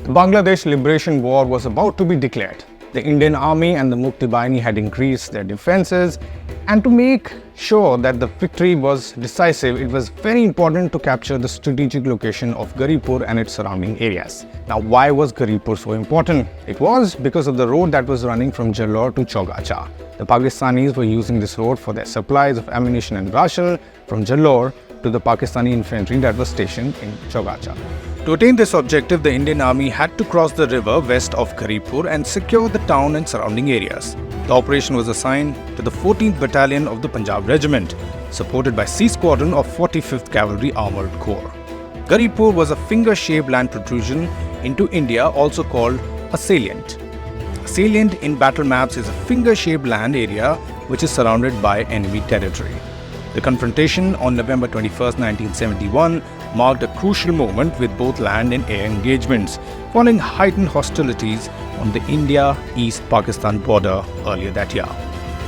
The Bangladesh Liberation War was about to be declared. The Indian Army and the Mukti Bahini had increased their defenses, and to make sure that the victory was decisive, it was very important to capture the strategic location of Garibpur and its surrounding areas. Now, why was Garibpur so important? It was because of the road that was running from Jessore to Chaugacha. The Pakistanis were using this road for their supplies of ammunition and ration from Jessore to the Pakistani infantry that was stationed in Chaugacha. To attain this objective, the Indian Army had to cross the river west of Garibpur and secure the town and surrounding areas. The operation was assigned to the 14th Battalion of the Punjab Regiment, supported by C Squadron of 45th Cavalry Armoured Corps. Garibpur was a finger-shaped land protrusion into India, also called a salient. A salient in battle maps is a finger-shaped land area which is surrounded by enemy territory. The confrontation on November 21, 1971 marked a crucial moment with both land and air engagements, following heightened hostilities on the India-East Pakistan border earlier that year.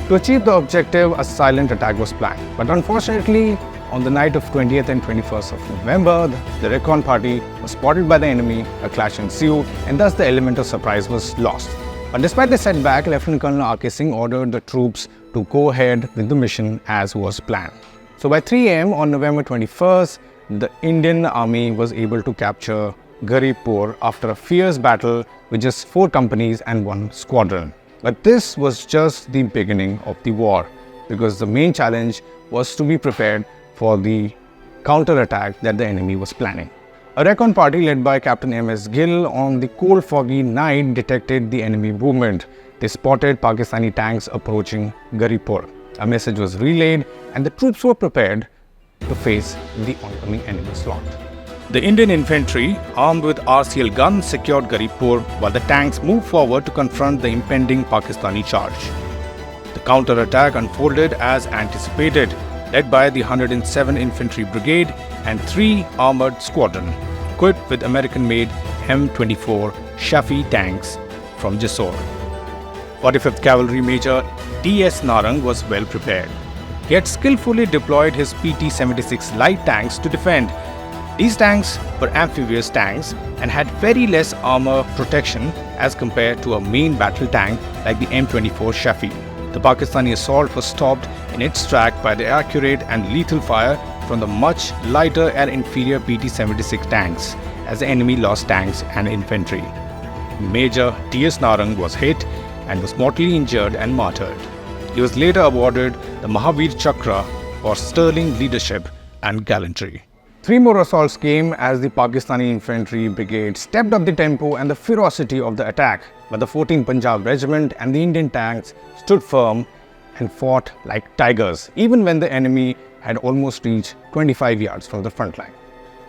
To achieve the objective, a silent attack was planned. But unfortunately, on the night of 20th and 21st of November, the recon party was spotted by the enemy, a clash ensued, and thus the element of surprise was lost. But despite the setback, Lieutenant Colonel R.K. Singh ordered the troops to go ahead with the mission as was planned. So by 3 am on November 21st, the Indian Army was able to capture Garibpur after a fierce battle with just 4 companies and 1 squadron. But this was just the beginning of the war, because the main challenge was to be prepared for the counter-attack that the enemy was planning. A recon party led by Captain M.S. Gill on the cold foggy night detected the enemy movement. They spotted Pakistani tanks approaching Garibpur. A message was relayed and the troops were prepared to face the oncoming enemy onslaught. The Indian infantry, armed with RCL guns, secured Garibpur while the tanks moved forward to confront the impending Pakistani charge. The counter-attack unfolded as anticipated, led by the 107 Infantry Brigade and 3 armoured squadron, equipped with American-made M24 Shafi tanks from Jessore. 45th Cavalry Major D.S. Narang was well prepared. He had skillfully deployed his PT-76 light tanks to defend. These tanks were amphibious tanks and had very less armour protection as compared to a main battle tank like the M24 Shafi. The Pakistani assault was stopped in its track by the accurate and lethal fire from the much lighter and inferior PT-76 tanks, as the enemy lost tanks and infantry. Major D.S. Narang was hit and was mortally injured and martyred. He was later awarded the Mahavir Chakra for sterling leadership and gallantry. 3 more assaults came as the Pakistani infantry brigade stepped up the tempo and the ferocity of the attack, but the 14th Punjab Regiment and the Indian tanks stood firm and fought like tigers, even when the enemy had almost reached 25 yards from the front line.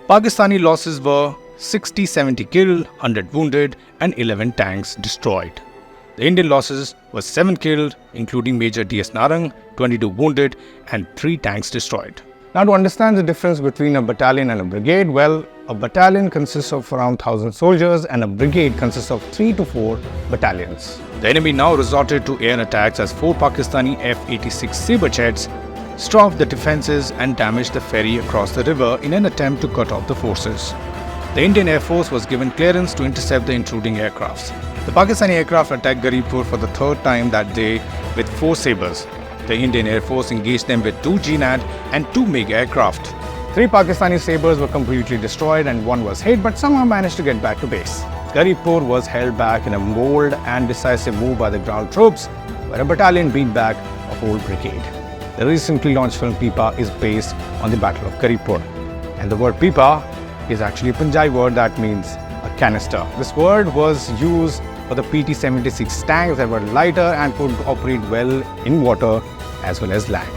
Pakistani losses were 60-70 killed, 100 wounded, and 11 tanks destroyed. The Indian losses were 7 killed, including Major D.S. Narang, 22 wounded, and 3 tanks destroyed. Now, to understand the difference between a battalion and a brigade, well, a battalion consists of around 1,000 soldiers and a brigade consists of 3 to 4 battalions. The enemy now resorted to air attacks as 4 Pakistani F-86 Sabre jets stormed the defences and damaged the ferry across the river in an attempt to cut off the forces. The Indian Air Force was given clearance to intercept the intruding aircrafts. The Pakistani aircraft attacked Garibpur for the 3rd time that day with 4 Sabres. The Indian Air Force engaged them with 2 GNAD and 2 MiG aircraft. 3 Pakistani Sabres were completely destroyed and 1 was hit, but somehow managed to get back to base. Garibpur was held back in a bold and decisive move by the ground troops, where a battalion beat back a whole brigade. The recently launched film Pipa is based on the Battle of Garibpur. And the word Pipa is actually a Punjabi word that means a canister. This word was used for the PT-76 tanks that were lighter and could operate well in water as well as land.